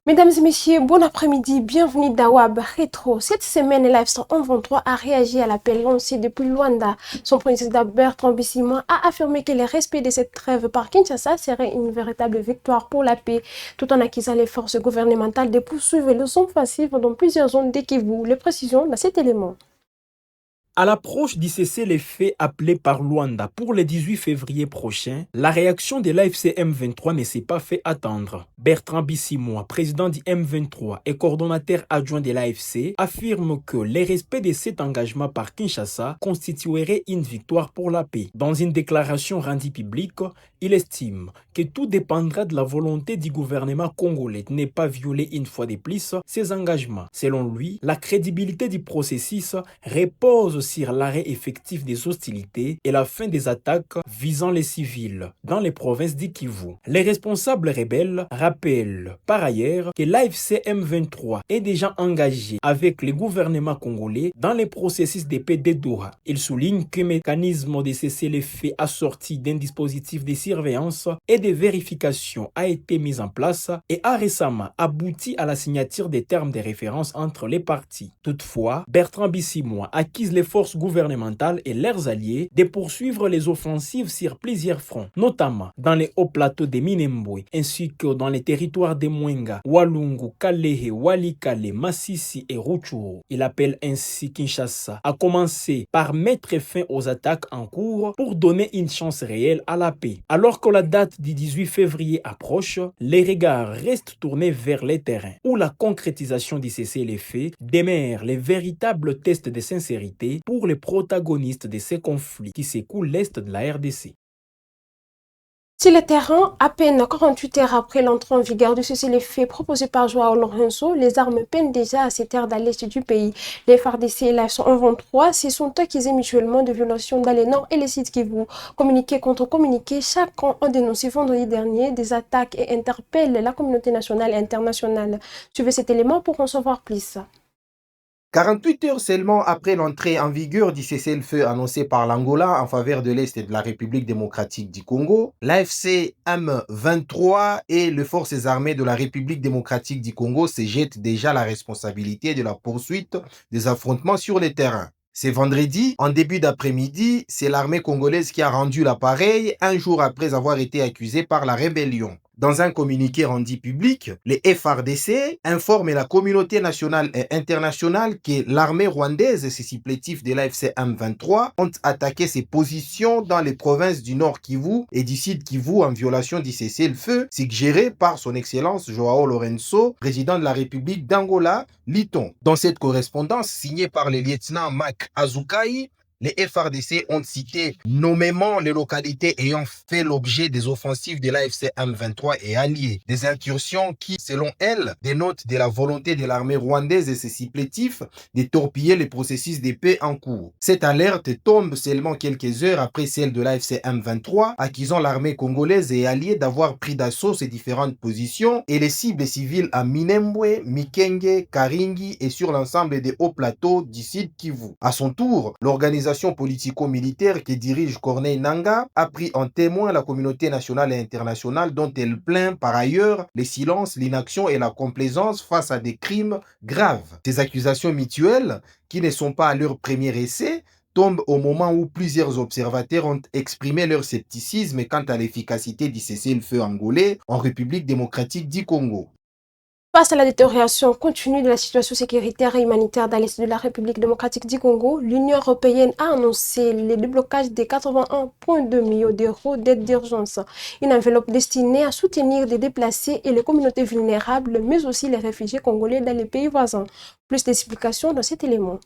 Mesdames et messieurs, bon après-midi, bienvenue d'Awab Rétro. Cette semaine, Live 123 a réagi à l'appel lancé depuis Luanda. Son président Bertrand Bisimwa a affirmé que le respect de cette trêve par Kinshasa serait une véritable victoire pour la paix, tout en accusant les forces gouvernementales de poursuivre les offensives dans plusieurs zones de Kivu. Les précisions dans cet élément. À l'approche du cessez-le-feu appelé par Luanda pour le 18 février prochain, la réaction de l'AFC M23 ne s'est pas fait attendre. Bertrand Bisimwa, président du M23 et coordonnateur adjoint de l'AFC, affirme que le respect de cet engagement par Kinshasa constituerait une victoire pour la paix. Dans une déclaration rendue publique, il estime que tout dépendra de la volonté du gouvernement congolais de ne pas violer une fois de plus ses engagements. Selon lui, la crédibilité du processus repose sur l'arrêt effectif des hostilités et la fin des attaques visant les civils dans les provinces du Kivu. Les responsables rebelles rappellent par ailleurs que l'AFC M23 est déjà engagé avec le gouvernement congolais dans les processus de paix de Doha. Il souligne qu'un mécanisme de cessez-le-feu assorti d'un dispositif de surveillance et de vérification a été mis en place et a récemment abouti à la signature des termes de référence entre les parties. Toutefois, Bertrand Bisimwa accuse les forces gouvernementales et leurs alliés de poursuivre les offensives sur plusieurs fronts, notamment dans les hauts plateaux de Minembwe, ainsi que dans les territoires de Mwenga, Walungu, Kalehe, Walikale, Masisi et Rutshuru. Il appelle ainsi Kinshasa à commencer par mettre fin aux attaques en cours pour donner une chance réelle à la paix. Alors que la date du 18 février approche, les regards restent tournés vers les terrains, où la concrétisation du cessez-le-feu demeure les véritables tests de sincérité pour les protagonistes de ces conflits qui secouent l'est de la RDC. Sur le terrain, à peine 48 heures après l'entrée en vigueur du cessez-le-feu proposé par Joao Lourenço, les armes peinent déjà à s'éteindre à l'est du pays. Les FARDC et la 123 se sont accusés mutuellement de violations dans les nord et les sites Kivu. Communiqué contre communiqué, chacun a dénoncé vendredi dernier des attaques et interpelle la communauté nationale et internationale. Suivez cet élément pour en savoir plus. 48 heures seulement après l'entrée en vigueur du cessez-le-feu annoncé par l'Angola en faveur de l'Est et de la République démocratique du Congo, l'AFC M23 et les forces armées de la République démocratique du Congo se jettent déjà la responsabilité de la poursuite des affrontements sur les terrains. C'est vendredi, en début d'après-midi, c'est l'armée congolaise qui a rendu l'appareil un jour après avoir été accusée par la rébellion. Dans un communiqué rendu public, les FARDC informent la communauté nationale et internationale que l'armée rwandaise et ses supplétifs de l'AFC M23 ont attaqué ses positions dans les provinces du Nord Kivu et du Sud Kivu en violation du cessez-le-feu suggéré par son Excellence Joao Lourenço, président de la République d'Angola, lit-on. Dans cette correspondance signée par le lieutenant Mac Azukai, les FARDC ont cité nommément les localités ayant fait l'objet des offensives de l'AFC M23 et alliés. Des incursions qui, selon elles, dénotent de la volonté de l'armée rwandaise et ses supplétifs de torpiller les processus de paix en cours. Cette alerte tombe seulement quelques heures après celle de l'AFC M23, accusant l'armée congolaise et alliée d'avoir pris d'assaut ses différentes positions et les cibles civiles à Minembwe, Mikenge, Karingi et sur l'ensemble des hauts plateaux du Sud Kivu. À son tour, l'organisation politico-militaire que dirige Corneille Nangaa a pris en témoin la communauté nationale et internationale dont elle plaint par ailleurs le silence, l'inaction et la complaisance face à des crimes graves. Ces accusations mutuelles, qui ne sont pas à leur premier essai, tombent au moment où plusieurs observateurs ont exprimé leur scepticisme quant à l'efficacité du cessez-le-feu angolais en République démocratique du Congo. Face à la détérioration continue de la situation sécuritaire et humanitaire dans l'est de la République démocratique du Congo, l'Union européenne a annoncé le déblocage de 81,2 millions d'euros d'aide d'urgence, une enveloppe destinée à soutenir les déplacés et les communautés vulnérables, mais aussi les réfugiés congolais dans les pays voisins. Plus d'explications dans cet élément.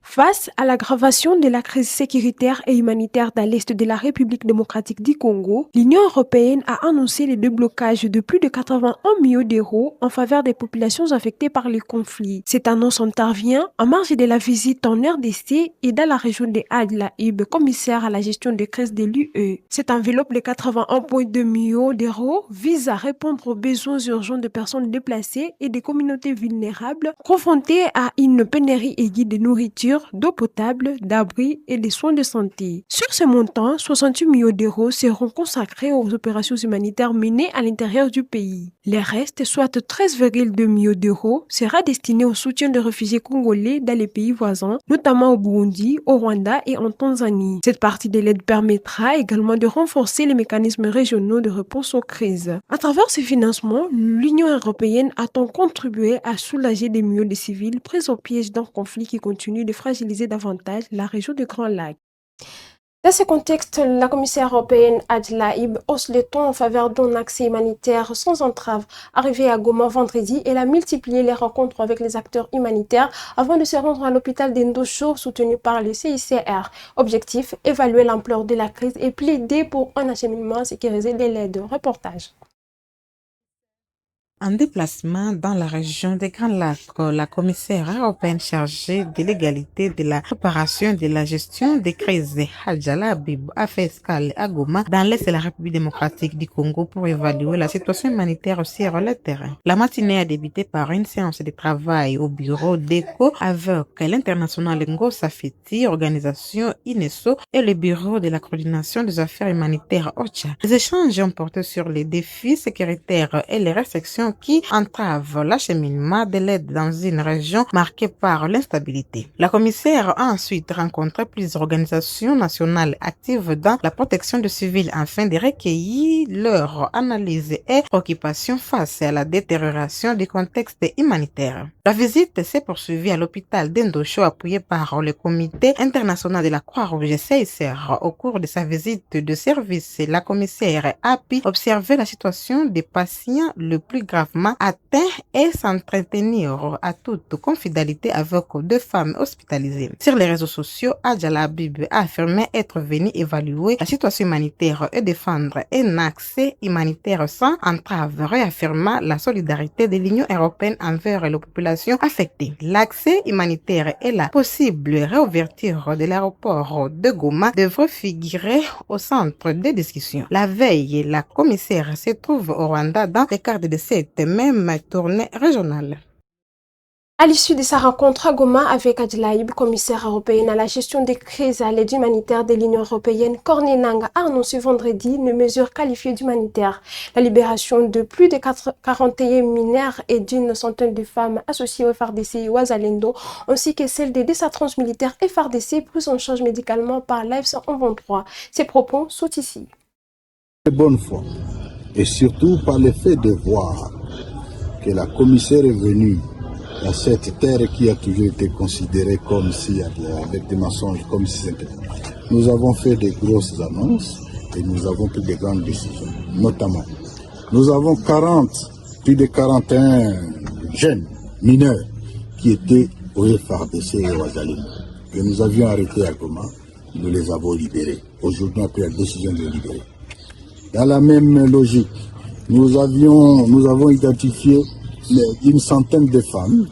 Face à l'aggravation de la crise sécuritaire et humanitaire dans l'est de la République démocratique du Congo, l'Union européenne a annoncé le déblocage de plus de 81 millions d'euros en faveur des populations affectées par les conflits. Cette annonce intervient en marge de la visite en RDC et dans la région de Ad-Laïb, commissaire à la gestion des crises de l'UE. Cette enveloppe de 81,2 millions d'euros vise à répondre aux besoins urgents de personnes déplacées et des communautés vulnérables confrontées à une pénurie aiguë de nourriture nourriture, d'eau potable, d'abri et des soins de santé. Sur ce montant, 68 millions d'euros seront consacrés aux opérations humanitaires menées à l'intérieur du pays. Les restes, soit 13,2 millions d'euros, sera destiné au soutien des réfugiés congolais dans les pays voisins, notamment au Burundi, au Rwanda et en Tanzanie. Cette partie de l'aide permettra également de renforcer les mécanismes régionaux de réponse aux crises. À travers ces financements, l'Union européenne attend contribuer à soulager des millions de civils pris au piège d'un conflit qui continue de fragiliser davantage la région du Grand Lac. Dans ce contexte, la commissaire européenne Adila Ib hausse le ton en faveur d'un accès humanitaire sans entrave. Arrivée à Goma vendredi, elle a multiplié les rencontres avec les acteurs humanitaires avant de se rendre à l'hôpital d'Endosho soutenu par le CICR. Objectif, évaluer l'ampleur de la crise et plaider pour un acheminement sécurisé de l'aide. Reportage. En déplacement dans la région des Grands Lacs, la commissaire européenne chargée de l'égalité, de la préparation et de la gestion des crises, Adila Ib, a fait escale à Goma, dans l'est de la République démocratique du Congo, pour évaluer la situation humanitaire sur le terrain. La matinée a débuté par une séance de travail au bureau d'ECO avec l'International Ngosa Feti, organisation INESO et le bureau de la coordination des affaires humanitaires OCHA. Les échanges ont porté sur les défis sécuritaires et les restrictions qui entravent l'acheminement de l'aide dans une région marquée par l'instabilité. La commissaire a ensuite rencontré plusieurs organisations nationales actives dans la protection des civils afin de recueillir leur analyse et préoccupations face à la détérioration du contexte humanitaire. La visite s'est poursuivie à l'hôpital d'Endosho appuyé par le comité international de la Croix-Rouge CICR. Au cours de sa visite de service, la commissaire a pu observer la situation des patients le plus gravement atteints et s'entretenir à toute confidentialité avec 2 femmes hospitalisées. Sur les réseaux sociaux, Adila Ib a affirmé être venu évaluer la situation humanitaire et défendre un accès humanitaire sans entrave, réaffirmant la solidarité de l'Union européenne envers les populations affectées. L'accès humanitaire et la possible réouverture de l'aéroport de Goma devraient figurer au centre des discussions. La veille, la commissaire se trouve au Rwanda dans le cadre de cette même tournée régionale. À l'issue de sa rencontre à Goma avec Adila Ib, commissaire européenne à la gestion des crises et à l'aide humanitaire de l'Union européenne, Corneille Nangaa a annoncé vendredi une mesure qualifiée d'humanitaire. La libération de plus de 41 mineurs et d'une centaine de femmes associées au FARDC et Wazalendo, ainsi que celle des 230 militaires FARDC pris en charge médicalement par l'AFC 123. Ces propos sont ici. De bonne foi, et surtout par le fait de voir que la commissaire est venue à cette terre qui a toujours été considérée comme si, avec des mensonges, comme si c'était. Nous avons fait des grosses annonces et nous avons pris des grandes décisions. Notamment, nous avons plus de 41 jeunes mineurs qui étaient au FARDC et au Wazalendo, que nous avions arrêtés à Goma. Nous les avons libérés. Aujourd'hui, on a pris la décision de les libérer. Dans la même logique, nous avons identifié une centaine de femmes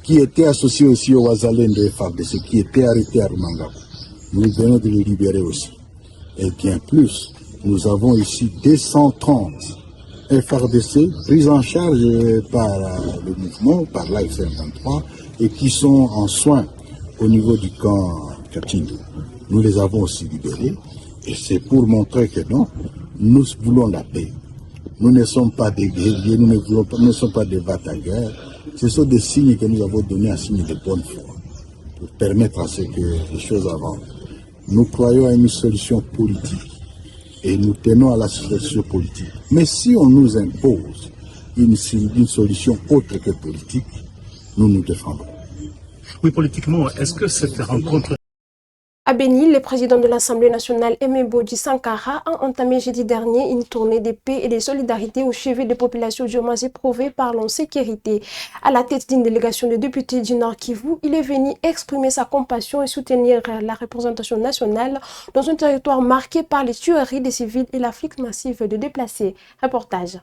qui étaient associées aussi au Wazalendo et FARDC, qui étaient arrêtées à Rumangabo. Nous venons de les libérer aussi. Et bien plus, nous avons ici 230 FARDC pris en charge par le mouvement, par l'AFC 23, et qui sont en soins au niveau du camp Kachindou. Nous les avons aussi libérés, et c'est pour montrer que non, nous voulons la paix. Nous ne sommes pas des guerriers, nous ne sommes pas des batailleurs. Ce sont des signes que nous avons donnés, un signe de bonne foi, pour permettre à ce que les choses avancent. Nous croyons à une solution politique et nous tenons à la solution politique. Mais si on nous impose une solution autre que politique, nous nous défendrons. Oui, politiquement, est-ce que cette rencontre... À Béni, le président de l'Assemblée nationale, Aimé Bodji Sankara, a entamé jeudi dernier une tournée de paix et de solidarité au chevet des populations durement éprouvées par l'insécurité. À la tête d'une délégation de députés du Nord Kivu, il est venu exprimer sa compassion et soutenir la représentation nationale dans un territoire marqué par les tueries des civils et l'afflux massif de déplacés. Reportage.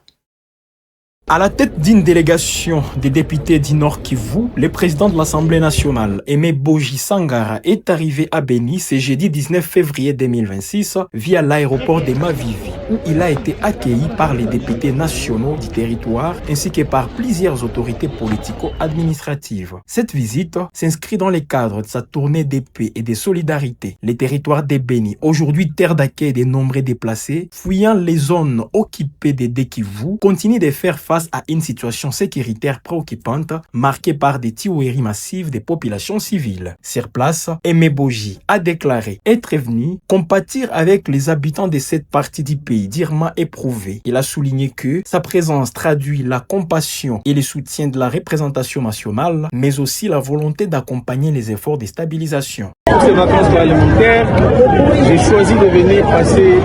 À la tête d'une délégation des députés du Nord Kivu, le président de l'Assemblée nationale, Aimé Boji Sangara, est arrivé à Beni ce jeudi 19 février 2026 via l'aéroport de Mavivi, où il a été accueilli par les députés nationaux du territoire ainsi que par plusieurs autorités politico-administratives. Cette visite s'inscrit dans le cadre de sa tournée de paix et de solidarité. Les territoires de Beni, aujourd'hui terre d'accueil des nombreux déplacés, fuyant les zones occupées des Kivu, continuent de faire face à une situation sécuritaire préoccupante marquée par des tueries massives des populations civiles. Sur place, Aimé Boji a déclaré être venu compatir avec les habitants de cette partie du pays durement éprouvée. Il a souligné que sa présence traduit la compassion et le soutien de la représentation nationale, mais aussi la volonté d'accompagner les efforts de stabilisation. Pour ces vacances parlementaires, j'ai choisi de venir passer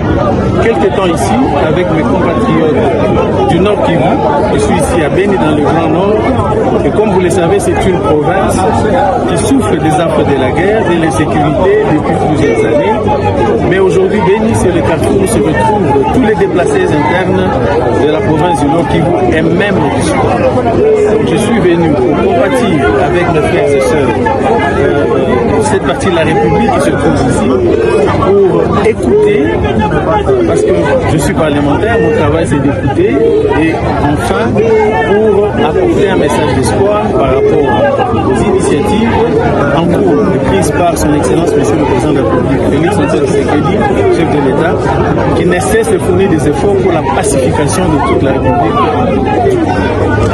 quelques temps ici avec mes compatriotes du Nord Kivu. Je suis ici à Beni dans le Grand Nord et comme vous le savez, c'est une province qui souffre des affres de la guerre, de l'insécurité depuis plusieurs années. Mais aujourd'hui, Beni, c'est le carrefour où se retrouvent tous les déplacés internes de la province du Nord Kivu et même du Sud. Donc, je suis venu pour compatir avec mes frères et sœurs cette partie de la République qui se trouve ici pour écouter, parce que je suis parlementaire, mon travail c'est d'écouter et enfin pour apporter un message d'espoir par rapport aux initiatives en cours prises par son Excellence Monsieur le Président de la République, Félix Antoine Tshisekedi, chef de l'État, qui ne cesse de fournir des efforts pour la pacification de toute la République.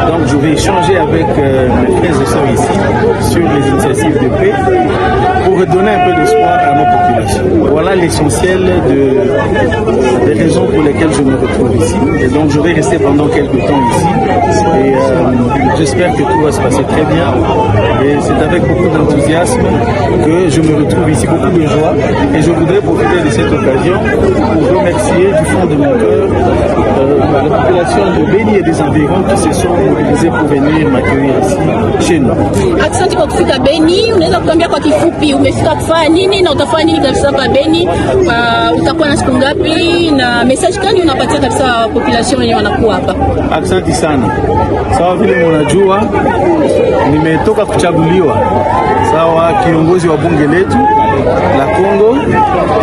Donc je vais échanger avec mes frères et sœurs ici sur les initiatives de paix pour redonner un peu d'espoir à nos populations. Voilà l'essentiel des raisons pour lesquelles je me retrouve ici. Et donc je vais rester pendant quelques temps ici. Et j'espère que tout va se passer très bien. Et c'est avec beaucoup d'enthousiasme que je me retrouve ici, beaucoup de joie. Et je voudrais profiter de cette occasion pour remercier du fond de mon cœur la population de Beni et des environs qui se sont mobilisés pour venir m'accueillir ici, chez nous. Asante kwa kufika Beni, unaweza kutuambia kwa kifupi umefika kufanya nini na utafanya nini kabisa pa Beni? Utakuwa na siku ngapi na message gani unapatia kabisa population yenye wanakuwa hapa? Asante sana. Sawa vile mnajua nimetoka kuchaguliwa sawa kiongozi wa bunge letu la Kongo,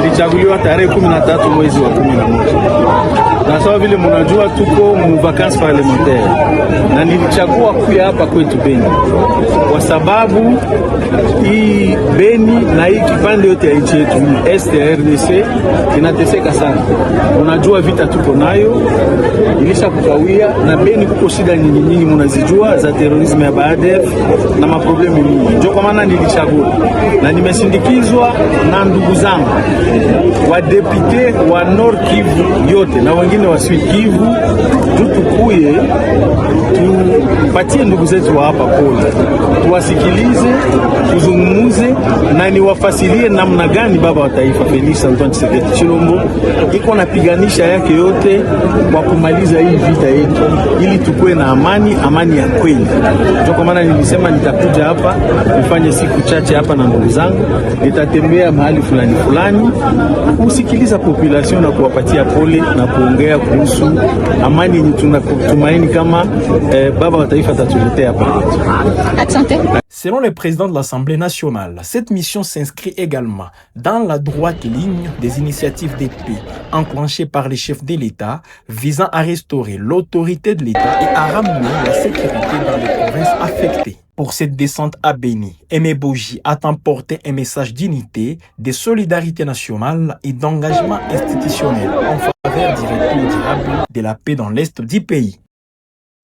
nilichaguliwa tarehe 13 mwezi wa 11. Na sawa vile mnajua tuko mu vacances parlementaire na nilichagua kuja hapa kwetu Beni kwa sababu hii Beni na hii kipande yote ya nchi yetu RDC inateseka sana. Unajua vita tuko nayo ilisha kukawia, na Beni kuko shida nyingi mnazijua za terorisme ya BADF na maproblemu mingi. Ndio kwa maana nilichagua na nimesindikizwa na ndugu zangu wa depute wa Nord Kivu yote na wengine wa Sud Kivu, tukuye tupatie ndugu zetu wa hapa pole, tuwasikilize, tuzungumuze na niwafasilie namna gani baba wa taifa Felix Antoine Tshisekedi Tshilombo iko napiganisha yake yote kwa kumaliza hii vita yetu ili tukue na amani ya kweli. Ndio kwa maana nilisema nitakuja hapa nifanye siku chache hapa na ndugu zangu, nitatembea mahali fulani kusikiliza population na kuwapatia pole na kuongea kuhusu amani yenye tunatumaini kama baba wa taifa atatuletea hapa. Selon le président de l'Assemblée nationale, cette mission s'inscrit également dans la droite ligne des initiatives de paix enclenchées par les chefs de l'État visant à restaurer l'autorité de l'État et à ramener la sécurité dans les provinces affectées. Pour cette descente à Beni, Aimé Boji a emporté un message d'unité, de solidarité nationale et d'engagement institutionnel en faveur du retour durable de la paix dans l'est du pays.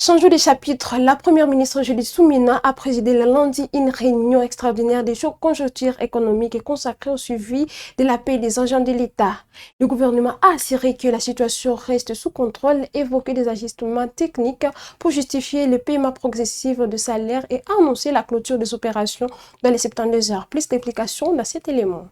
Changeons de chapitre. La première ministre Julie Soumina a présidé le lundi une réunion extraordinaire des conjonctures économiques et consacrée au suivi de la paix des agents de l'État. Le gouvernement a assuré que la situation reste sous contrôle, évoqué des ajustements techniques pour justifier le paiement progressif de salaire et annoncé la clôture des opérations dans les 72 heures. Plus d'explications dans cet élément.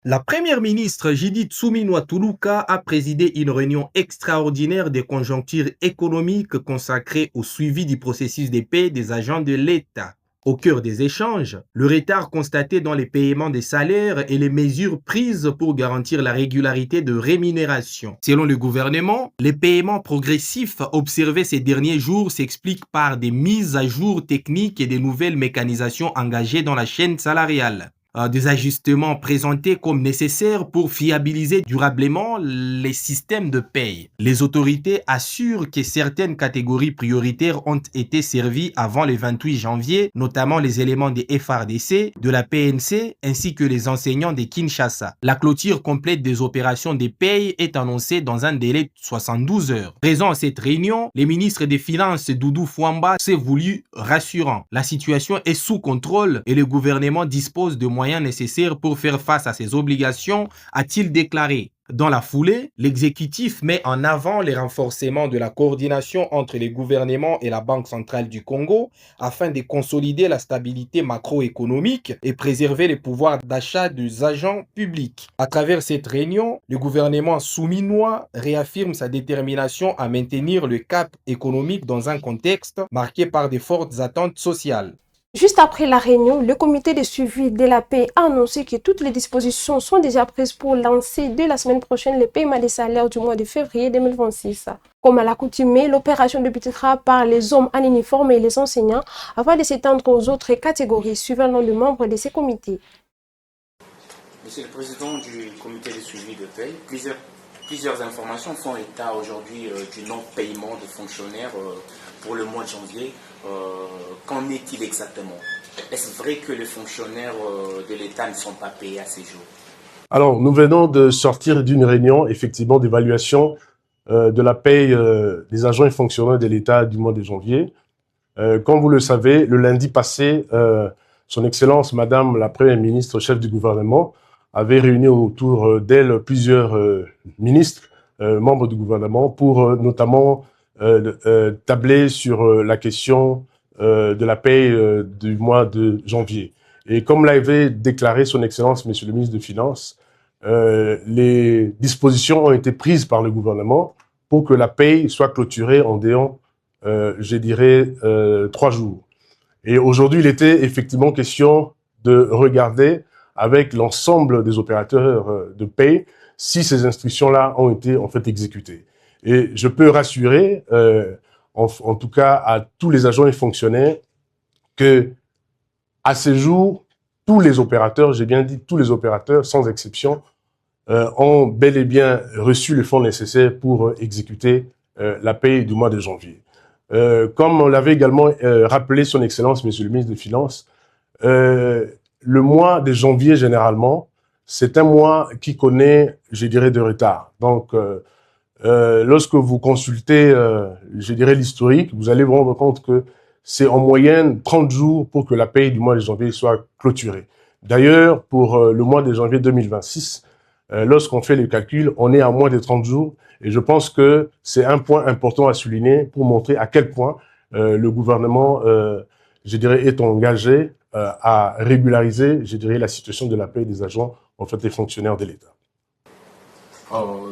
La première ministre Judith Suminwa Tuluka a présidé une réunion extraordinaire de conjoncture économique consacrée au suivi du processus de paix des agents de l'État. Au cœur des échanges, le retard constaté dans les paiements des salaires et les mesures prises pour garantir la régularité de rémunération. Selon le gouvernement, les paiements progressifs observés ces derniers jours s'expliquent par des mises à jour techniques et des nouvelles mécanisations engagées dans la chaîne salariale. Des ajustements présentés comme nécessaires pour fiabiliser durablement les systèmes de paye. Les autorités assurent que certaines catégories prioritaires ont été servies avant le 28 janvier, notamment les éléments des FRDC, de la PNC ainsi que les enseignants de Kinshasa. La clôture complète des opérations de paye est annoncée dans un délai de 72 heures. Présent à cette réunion, le ministre des Finances Doudou Fouamba s'est voulu rassurant. La situation est sous contrôle et le gouvernement dispose de moyens nécessaires pour faire face à ses obligations, a-t-il déclaré. Dans la foulée, l'exécutif met en avant les renforcements de la coordination entre les gouvernements et la Banque centrale du Congo afin de consolider la stabilité macroéconomique et préserver les pouvoirs d'achat des agents publics. À travers cette réunion, le gouvernement souminois réaffirme sa détermination à maintenir le cap économique dans un contexte marqué par de fortes attentes sociales. Juste après la réunion, le comité de suivi de la paie a annoncé que toutes les dispositions sont déjà prises pour lancer dès la semaine prochaine les paiements des salaires du mois de février 2026. Comme à l'accoutumée, l'opération débutera par les hommes en uniforme et les enseignants avant de s'étendre aux autres catégories suivant le nombre de membres de ces comités. Monsieur le Président du comité de suivi de paie, plusieurs informations font état aujourd'hui du non-paiement des fonctionnaires pour le mois de janvier. Qu'en est-il exactement? Est-ce vrai que les fonctionnaires de l'État ne sont pas payés à ces jours? Alors, nous venons de sortir d'une réunion, effectivement, d'évaluation de la paye des agents et fonctionnaires de l'État du mois de janvier. Comme vous le savez, le lundi passé, Son Excellence, Madame la Première ministre, chef du gouvernement, avait réuni autour d'elle plusieurs ministres, membres du gouvernement, pour notamment tabler sur la question de la paye du mois de janvier. Et comme l'avait déclaré Son Excellence, Monsieur le ministre des Finances, les dispositions ont été prises par le gouvernement pour que la paye soit clôturée en délai, je dirais, 3 jours. Et aujourd'hui, il était effectivement question de regarder avec l'ensemble des opérateurs de paye si ces instructions-là ont été en fait exécutées. Et je peux rassurer, en tout cas à tous les agents et fonctionnaires, que à ce jour, tous les opérateurs, j'ai bien dit tous les opérateurs, sans exception, ont bel et bien reçu les fonds nécessaires pour exécuter la paye du mois de janvier. Comme on l'avait également rappelé Son Excellence, Monsieur le ministre des Finances, le mois de janvier, généralement, c'est un mois qui connaît, je dirais, de retard. Donc, lorsque vous consultez, je dirais, l'historique, vous allez vous rendre compte que c'est en moyenne 30 jours pour que la paye du mois de janvier soit clôturée. D'ailleurs, pour le mois de janvier 2026, lorsqu'on fait le calcul, on est à moins de 30 jours. Et je pense que c'est un point important à souligner pour montrer à quel point le gouvernement, je dirais, est engagé à régulariser, je dirais, la situation de la paie des agents, en fait, des fonctionnaires de l'État.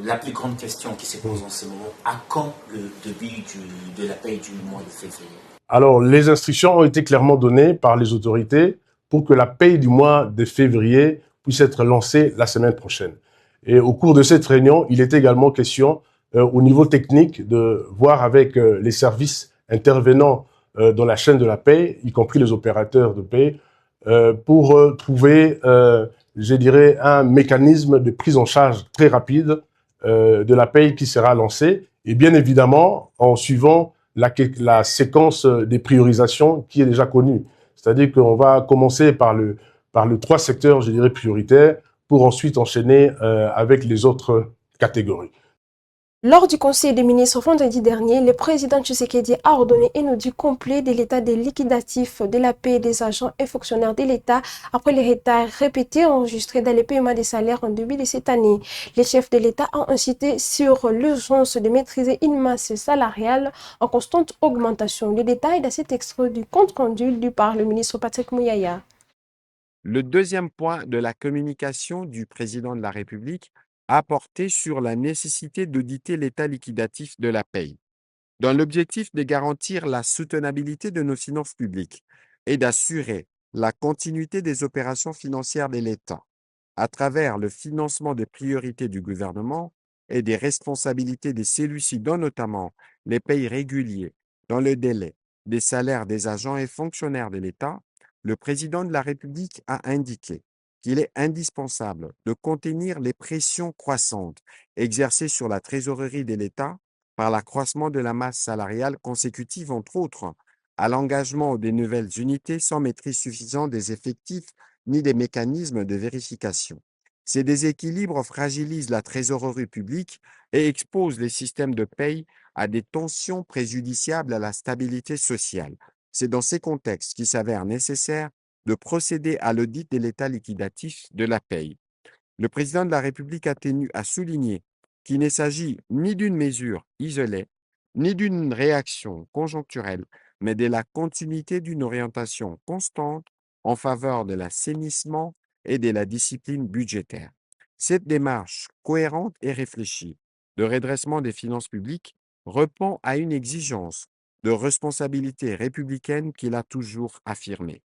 La plus grande question qui se pose en ce moment, à quand le début de la paie du mois de février? Alors, les instructions ont été clairement données par les autorités pour que la paie du mois de février puisse être lancée la semaine prochaine. Et au cours de cette réunion, il est également question au niveau technique de voir avec les services intervenants dans la chaîne de la paie, y compris les opérateurs de paie, pour trouver, je dirais, un mécanisme de prise en charge très rapide de la paie qui sera lancée. Et bien évidemment, en suivant la séquence des priorisations qui est déjà connue. C'est-à-dire qu'on va commencer par le 3 secteurs, je dirais, prioritaires, pour ensuite enchaîner avec les autres catégories. Lors du Conseil des ministres vendredi dernier, le président Tshisekedi a ordonné un audit complet de l'état des liquidatifs de la paie des agents et fonctionnaires de l'État après les retards répétés enregistrés dans les paiements des salaires en début de cette année. Les chefs de l'État ont incité sur l'urgence de maîtriser une masse salariale en constante augmentation. Les détails dans cet extrait du compte rendu lu par le ministre Patrick Mouyaya. Le deuxième point de la communication du président de la République a porté sur la nécessité d'auditer l'état liquidatif de la paie, dans l'objectif de garantir la soutenabilité de nos finances publiques et d'assurer la continuité des opérations financières de l'État à travers le financement des priorités du gouvernement et des responsabilités de celui-ci, dont notamment les paies réguliers dans le délai des salaires des agents et fonctionnaires de l'État. Le président de la République a indiqué qu'il est indispensable de contenir les pressions croissantes exercées sur la trésorerie de l'État par l'accroissement de la masse salariale consécutive, entre autres, à l'engagement des nouvelles unités sans maîtrise suffisante des effectifs ni des mécanismes de vérification. Ces déséquilibres fragilisent la trésorerie publique et exposent les systèmes de paye à des tensions préjudiciables à la stabilité sociale. C'est dans ces contextes qu'il s'avère nécessaire de procéder à l'audit de l'état liquidatif de la paye. Le président de la République a tenu à souligner qu'il ne s'agit ni d'une mesure isolée, ni d'une réaction conjoncturelle, mais de la continuité d'une orientation constante en faveur de l'assainissement et de la discipline budgétaire. Cette démarche cohérente et réfléchie de redressement des finances publiques répond à une exigence de responsabilité républicaine qu'il a toujours affirmée.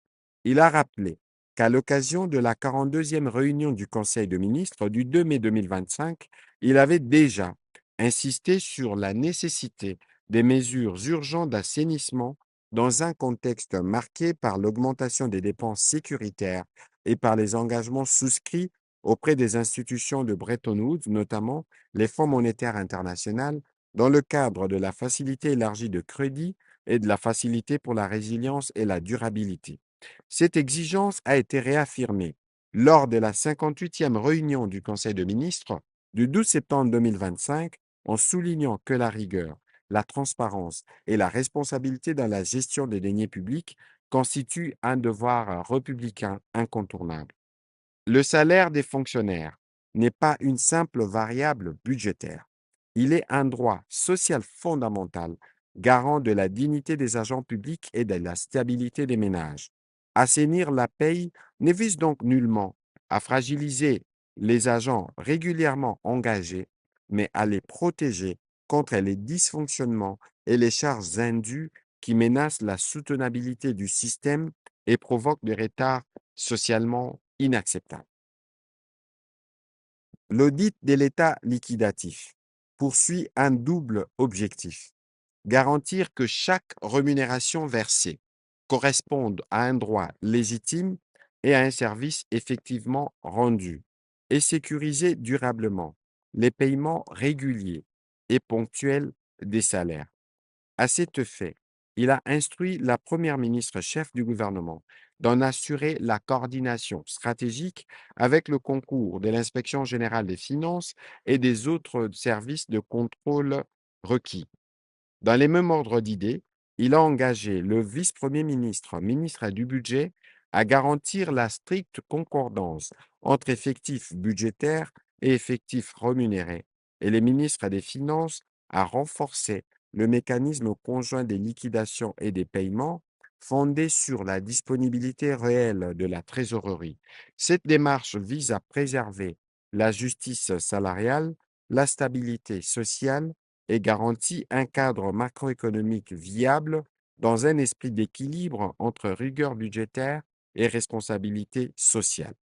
Il a rappelé qu'à l'occasion de la 42e réunion du Conseil de ministres du 2 mai 2025, il avait déjà insisté sur la nécessité des mesures urgentes d'assainissement dans un contexte marqué par l'augmentation des dépenses sécuritaires et par les engagements souscrits auprès des institutions de Bretton Woods, notamment les Fonds monétaires internationaux, dans le cadre de la facilité élargie de crédit et de la facilité pour la résilience et la durabilité. Cette exigence a été réaffirmée lors de la 58e réunion du Conseil de ministres du 12 septembre 2025 en soulignant que la rigueur, la transparence et la responsabilité dans la gestion des deniers publics constituent un devoir républicain incontournable. Le salaire des fonctionnaires n'est pas une simple variable budgétaire. Il est un droit social fondamental, garant de la dignité des agents publics et de la stabilité des ménages. Assainir la paye ne vise donc nullement à fragiliser les agents régulièrement engagés, mais à les protéger contre les dysfonctionnements et les charges indues qui menacent la soutenabilité du système et provoquent des retards socialement inacceptables. L'audit de l'état liquidatif poursuit un double objectif: garantir que chaque rémunération versée corresponde à un droit légitime et à un service effectivement rendu, et sécuriser durablement les paiements réguliers et ponctuels des salaires. À cet effet, il a instruit la Première ministre chef du gouvernement d'en assurer la coordination stratégique avec le concours de l'Inspection générale des finances et des autres services de contrôle requis. Dans les mêmes ordres d'idées, il a engagé le vice-premier ministre, ministre du Budget, à garantir la stricte concordance entre effectifs budgétaires et effectifs rémunérés, et les ministres des Finances à renforcer le mécanisme conjoint des liquidations et des paiements fondé sur la disponibilité réelle de la trésorerie. Cette démarche vise à préserver la justice salariale, la stabilité sociale et garantit un cadre macroéconomique viable dans un esprit d'équilibre entre rigueur budgétaire et responsabilité sociale.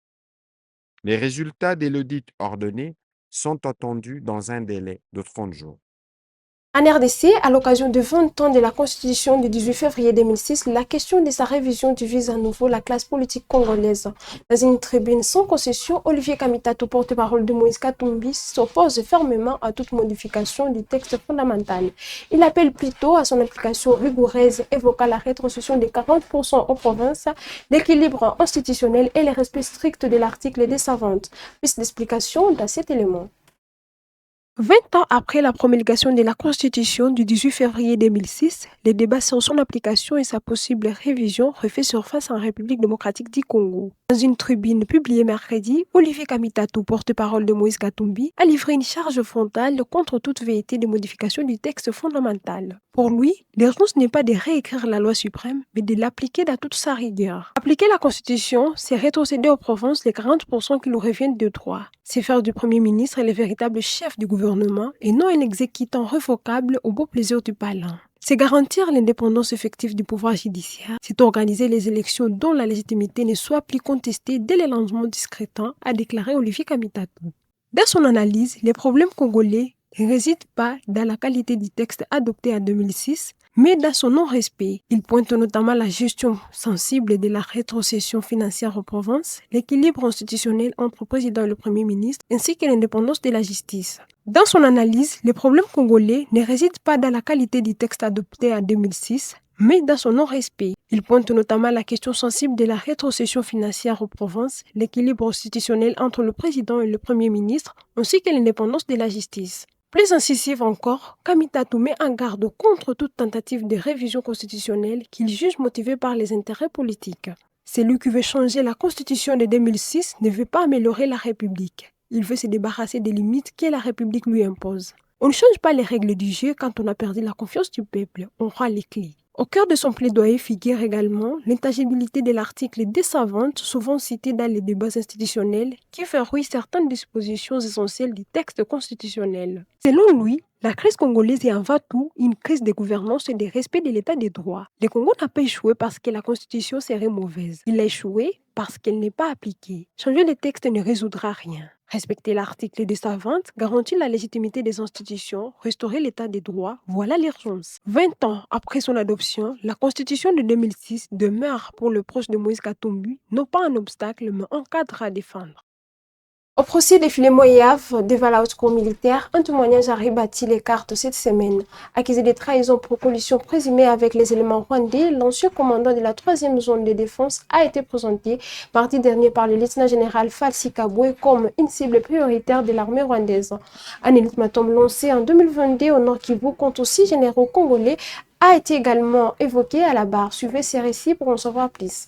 Les résultats de l'audit ordonné sont attendus dans un délai de 30 jours. En RDC, à l'occasion de 20 ans de la Constitution du 18 février 2006, la question de sa révision divise à nouveau la classe politique congolaise. Dans une tribune sans concession, Olivier Kamitatou, porte-parole de Moïse Katumbi, s'oppose fermement à toute modification du texte fondamental. Il appelle plutôt à son application rigoureuse, évoquant la rétrocession de 40% aux provinces, l'équilibre institutionnel et le respect strict de l'article des savantes. Plus d'explications dans cet élément. 20 ans après la promulgation de la Constitution du 18 février 2006, les débats sur son application et sa possible révision refait surface en République démocratique du Congo. Dans une tribune publiée mercredi, Olivier Kamitatou, porte-parole de Moïse Katumbi, a livré une charge frontale contre toute velléité de modification du texte fondamental. Pour lui, l'urgence n'est pas de réécrire la loi suprême, mais de l'appliquer dans toute sa rigueur. Appliquer la Constitution, c'est rétrocéder aux provinces les 40% qui nous reviennent de droit. C'est faire du Premier ministre le véritable chef du gouvernement et non un exécutant révocable au beau plaisir du palin. C'est garantir l'indépendance effective du pouvoir judiciaire, c'est organiser les élections dont la légitimité ne soit plus contestée dès le lancement discrétant, a déclaré Olivier Kamitatou. Dans son analyse, les problèmes congolais ne résident pas dans la qualité du texte adopté en 2006, mais dans son non-respect. Il pointe notamment la gestion sensible de la rétrocession financière aux provinces, l'équilibre institutionnel entre le président et le premier ministre, ainsi que l'indépendance de la justice. Dans son analyse, les problèmes congolais ne résident pas dans la qualité du texte adopté en 2006, mais dans son non-respect. Il pointe notamment la question sensible de la rétrocession financière aux provinces, l'équilibre institutionnel entre le président et le premier ministre, ainsi que l'indépendance de la justice. Plus incisive encore, Kamitatou met en garde contre toute tentative de révision constitutionnelle qu'il juge motivée par les intérêts politiques. Celui qui veut changer la constitution de 2006 ne veut pas améliorer la République. Il veut se débarrasser des limites que la République lui impose. On ne change pas les règles du jeu quand on a perdu la confiance du peuple, on rend les clés. Au cœur de son plaidoyer figure également l'intangibilité de l'article 220, souvent cité dans les débats institutionnels, qui verrouille certaines dispositions essentielles du texte constitutionnel. Selon lui, la crise congolaise est avant tout une crise de gouvernance et de respect de l'état des droits. Le Congo n'a pas échoué parce que la constitution serait mauvaise. Il a échoué parce qu'elle n'est pas appliquée. Changer le texte ne résoudra rien. Respecter l'article 220 garantit la légitimité des institutions, restaurer l'état des droits, voilà l'urgence. 20 ans après son adoption, la constitution de 2006 demeure pour le proche de Moïse Katumbi non pas un obstacle mais un cadre à défendre. Au procès des Filemon Yav devant la haute cour militaire, un témoignage a rebâti les cartes cette semaine. Accusé de trahison pour collusion présumée avec les éléments rwandais, l'ancien commandant de la 3e zone de défense a été présenté mardi dernier par le lieutenant-général Falsi Kabwe comme une cible prioritaire de l'armée rwandaise. Un ultimatum lancé en 2022 au Nord Kivu contre 6 généraux congolais a été également évoqué à la barre. Suivez ces récits pour en savoir plus.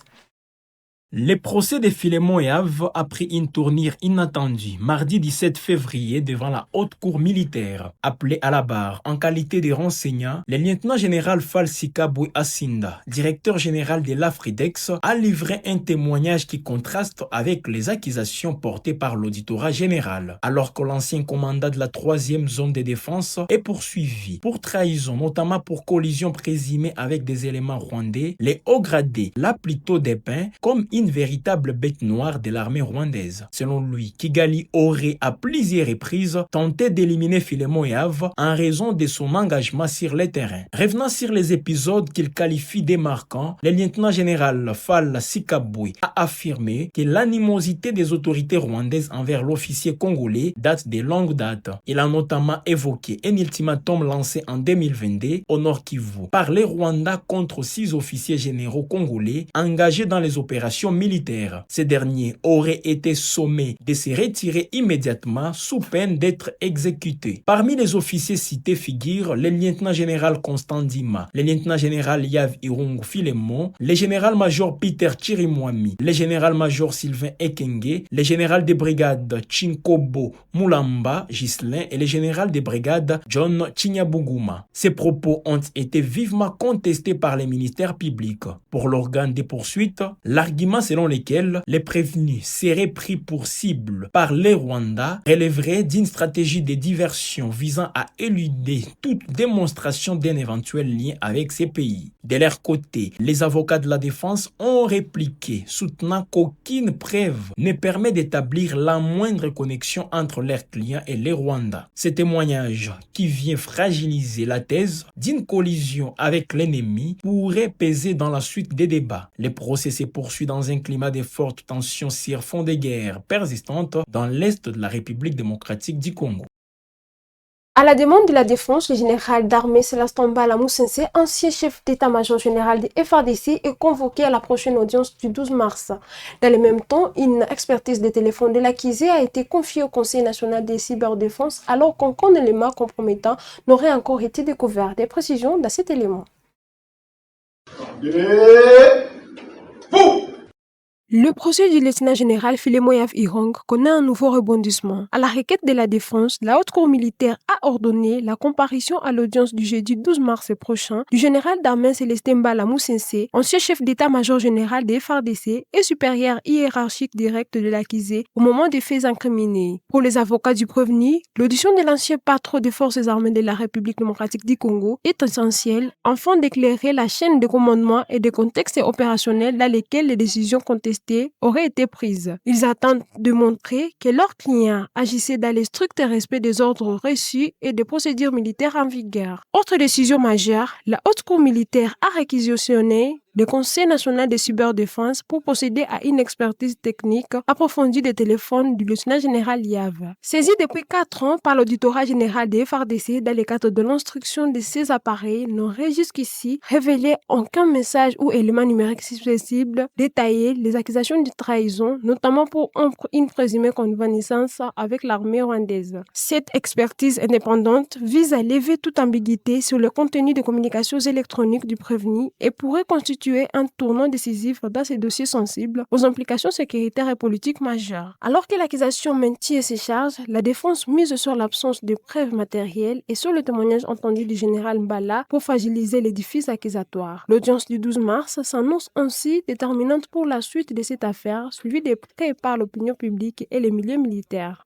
Le procès de Filemon Yav a pris une tournure inattendue mardi 17 février devant la haute cour militaire. Appelé à la barre en qualité de renseignant, le lieutenant-général Falsi Kabwe Asinda, directeur général de l'Afridex, a livré un témoignage qui contraste avec les accusations portées par l'auditorat général, alors que l'ancien commandant de la 3e zone de défense est poursuivi pour trahison, notamment pour collision présumée avec des éléments rwandais. Les hauts gradés l'a plutôt dépeint comme une véritable bête noire de l'armée rwandaise. Selon lui, Kigali aurait à plusieurs reprises tenté d'éliminer Filemon Yav en raison de son engagement sur le terrain. Revenant sur les épisodes qu'il qualifie de marquants, le lieutenant-général Falsi Kabwe a affirmé que l'animosité des autorités rwandaises envers l'officier congolais date de longue date. Il a notamment évoqué un ultimatum lancé en 2022 au Nord Kivu par les Rwandais contre 6 officiers généraux congolais engagés dans les opérations militaires. Ces derniers auraient été sommés de se retirer immédiatement sous peine d'être exécutés. Parmi les officiers cités figurent le lieutenant-général Constant Dima, le lieutenant-général Yav Irungu Filemon, le général-major Peter Chirimwami, le général-major Sylvain Ekenge, le général de brigade Chinkobo Mulamba Ghislain et le général de brigade John Chinyabuguma. Ces propos ont été vivement contestés par les ministères publics. Pour l'organe des poursuites, l'argument selon lequel les prévenus seraient pris pour cible par les Rwandais relèverait d'une stratégie de diversion visant à éluder toute démonstration d'un éventuel lien avec ces pays. De leur côté, les avocats de la défense ont répliqué, soutenant qu'aucune preuve ne permet d'établir la moindre connexion entre leurs clients et les Rwandais. Ce témoignage, qui vient fragiliser la thèse d'une collision avec l'ennemi, pourrait peser dans la suite des débats. Le procès se poursuit dans un climat de forte tension sur fond de guerre persistante dans l'est de la République démocratique du Congo. À la demande de la défense, le général d'armée Célestin Mbala Moussensé, ancien chef d'état-major général de FARDC, est convoqué à la prochaine audience du 12 mars. Dans le même temps, une expertise des téléphones de l'accusé a été confiée au Conseil national de cyberdéfense alors qu'aucun élément compromettant n'aurait encore été découvert. Des précisions dans cet élément. Le procès du lieutenant général Philémoyav Irong connaît un nouveau rebondissement. À la requête de la défense, la haute cour militaire a ordonné la comparution à l'audience du jeudi 12 mars prochain du général d'armée Célestin Mbala Moussensé, ancien chef d'état-major général des FARDC et supérieur hiérarchique direct de l'accusé au moment des faits incriminés. Pour les avocats du prévenu, l'audition de l'ancien patron des forces armées de la République démocratique du Congo est essentielle afin d'éclairer la chaîne de commandement et des contextes opérationnels dans lesquels les décisions contestées auraient été prises. Ils attendent de montrer que leur client agissait dans le strict respect des ordres reçus et des procédures militaires en vigueur. Autre décision majeure, la haute cour militaire a réquisitionné le Conseil national de cyberdéfense pour procéder à une expertise technique approfondie des téléphones du lieutenant général Yav. Saisi depuis 4 ans par l'auditorat général des FARDC dans le cadre de l'instruction de ces appareils, n'aurait jusqu'ici révélé aucun message ou élément numérique susceptible détailler les accusations de trahison, notamment pour une présumée convenissance avec l'armée rwandaise. Cette expertise indépendante vise à lever toute ambiguïté sur le contenu des communications électroniques du prévenu et pourrait constituer un tournant décisif dans ces dossiers sensibles aux implications sécuritaires et politiques majeures. Alors que l'accusation maintient ses charges, la défense mise sur l'absence de preuves matérielles et sur le témoignage entendu du général Mbala pour fragiliser l'édifice accusatoire. L'audience du 12 mars s'annonce ainsi déterminante pour la suite de cette affaire, suivie de près par l'opinion publique et les milieux militaires.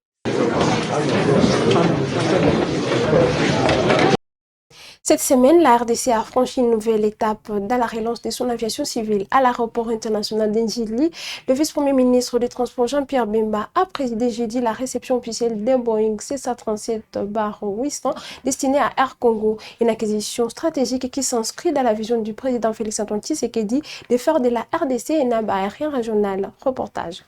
Cette semaine, la RDC a franchi une nouvelle étape dans la relance de son aviation civile. À l'aéroport international d'Ndjili, le vice-premier ministre des Transports Jean-Pierre Bemba a présidé jeudi la réception officielle d'un Boeing 737-800 destiné à Air Congo, une acquisition stratégique qui s'inscrit dans la vision du président Félix-Antoine Tshisekedi de faire de la RDC un hub aérien régional. Reportage.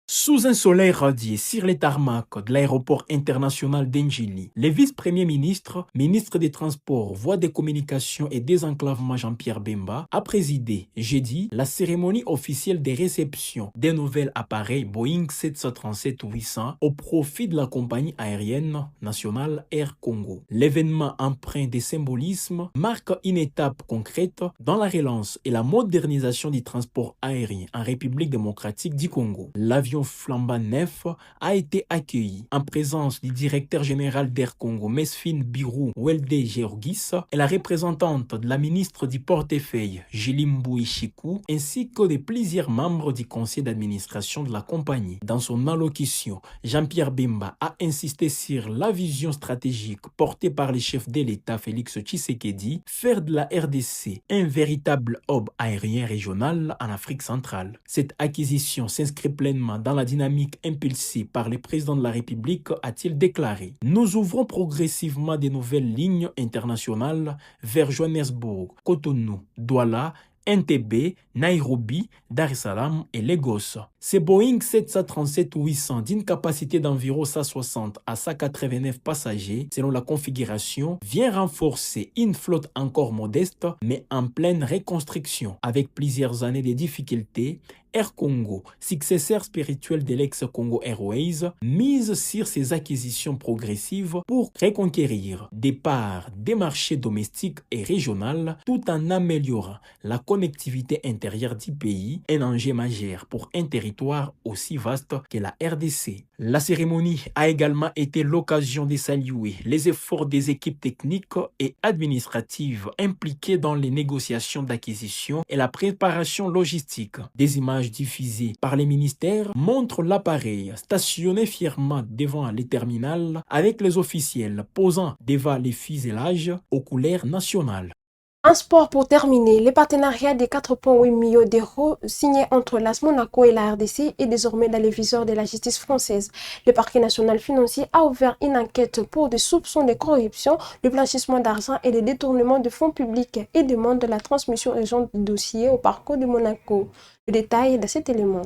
Sous un soleil radié sur les tarmacs de l'aéroport international d'Ndjili, le vice-premier ministre, ministre des Transports, Voies des Communications et Désenclavement Jean-Pierre Bemba a présidé jeudi la cérémonie officielle de réception d'un nouvel appareil Boeing 737-800 au profit de la compagnie aérienne nationale Air Congo. L'événement empreint de symbolisme marque une étape concrète dans la relance et la modernisation du transport aérien en République démocratique du Congo. L'avion flambant neuf a été accueilli en présence du directeur général d'Air Congo, Mesfin Birou Welde Georgis, et la représentante de la ministre du portefeuille, Jilimbu Ishiku, ainsi que de plusieurs membres du conseil d'administration de la compagnie. Dans son allocution, Jean-Pierre Bemba a insisté sur la vision stratégique portée par le chef de l'État Félix Tshisekedi, faire de la RDC un véritable hub aérien régional en Afrique centrale. Cette acquisition s'inscrit pleinement dans la dynamique impulsée par le président de la République, a-t-il déclaré. Nous ouvrons progressivement de nouvelles lignes internationales vers Johannesburg, Cotonou, Douala, Entebbe, Nairobi, Dar es Salaam et Lagos. Ce Boeing 737-800 d'une capacité d'environ 160 à 189 passagers selon la configuration vient renforcer une flotte encore modeste mais en pleine reconstruction. Avec plusieurs années de difficultés, Air Congo, successeur spirituel de l'ex-Congo Airways, mise sur ses acquisitions progressives pour reconquérir des parts des marchés domestiques et régionaux tout en améliorant la connectivité intérieure du pays, un enjeu majeur pour un territoire aussi vaste que la RDC. La cérémonie a également été l'occasion de saluer les efforts des équipes techniques et administratives impliquées dans les négociations d'acquisition et la préparation logistique. Des images diffusées par les ministères montrent l'appareil stationné fièrement devant les terminals avec les officiels posant devant les fuselages aux couleurs nationales. En sport, pour terminer, le partenariat de 4,8 millions d'euros signé entre l'AS Monaco et la RDC est désormais dans les viseurs de la justice française. Le parquet national financier a ouvert une enquête pour des soupçons de corruption, de blanchissement d'argent et de détournement de fonds publics et demande la transmission urgente du dossier au parquet de Monaco. Le détail de cet élément.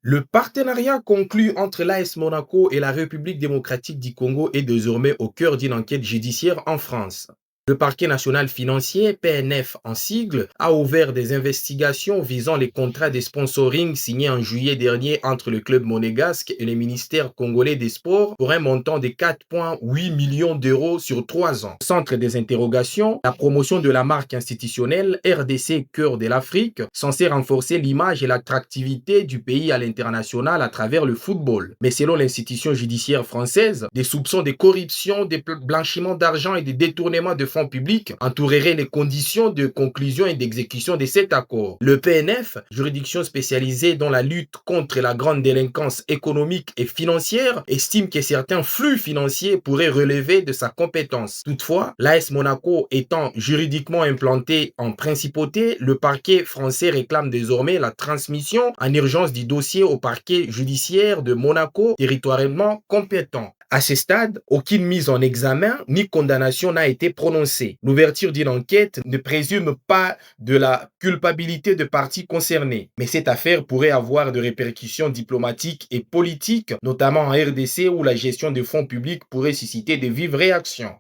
Le partenariat conclu entre l'AS Monaco et la République démocratique du Congo est désormais au cœur d'une enquête judiciaire en France. Le parquet national financier, PNF en sigle, a ouvert des investigations visant les contrats de sponsoring signés en juillet dernier entre le club monégasque et le ministère congolais des Sports pour un montant de 4,8 millions d'euros sur 3 ans. Centre des interrogations, la promotion de la marque institutionnelle RDC Cœur de l'Afrique, censée renforcer l'image et l'attractivité du pays à l'international à travers le football. Mais selon l'institution judiciaire française, des soupçons de corruption, de blanchiment d'argent et de détournement de fonds publics entoureraient les conditions de conclusion et d'exécution de cet accord. Le PNF, juridiction spécialisée dans la lutte contre la grande délinquance économique et financière, estime que certains flux financiers pourraient relever de sa compétence. Toutefois, l'AS Monaco étant juridiquement implanté en principauté, le parquet français réclame désormais la transmission en urgence du dossier au parquet judiciaire de Monaco, territorialement compétent. À ce stade, aucune mise en examen ni condamnation n'a été prononcée. L'ouverture d'une enquête ne présume pas de la culpabilité de parties concernées, mais cette affaire pourrait avoir de répercussions diplomatiques et politiques, notamment en RDC où la gestion des fonds publics pourrait susciter de vives réactions.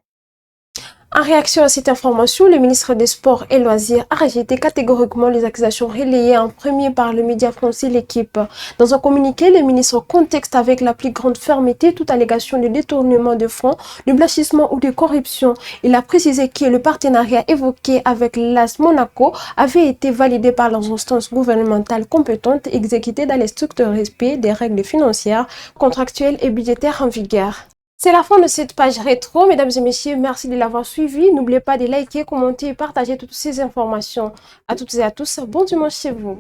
En réaction à cette information, le ministre des Sports et Loisirs a rejeté catégoriquement les accusations relayées en premier par le média français L'Équipe. Dans un communiqué, le ministre contexte avec la plus grande fermeté toute allégation de détournement de fonds, de blanchissement ou de corruption. Il a précisé que le partenariat évoqué avec l'AS Monaco avait été validé par les instances gouvernementales compétentes exécutées dans les stricts respect des règles financières, contractuelles et budgétaires en vigueur. C'est la fin de cette page rétro. Mesdames et messieurs, merci de l'avoir suivi. N'oubliez pas de liker, commenter et partager toutes ces informations. À toutes et à tous, bon dimanche chez vous.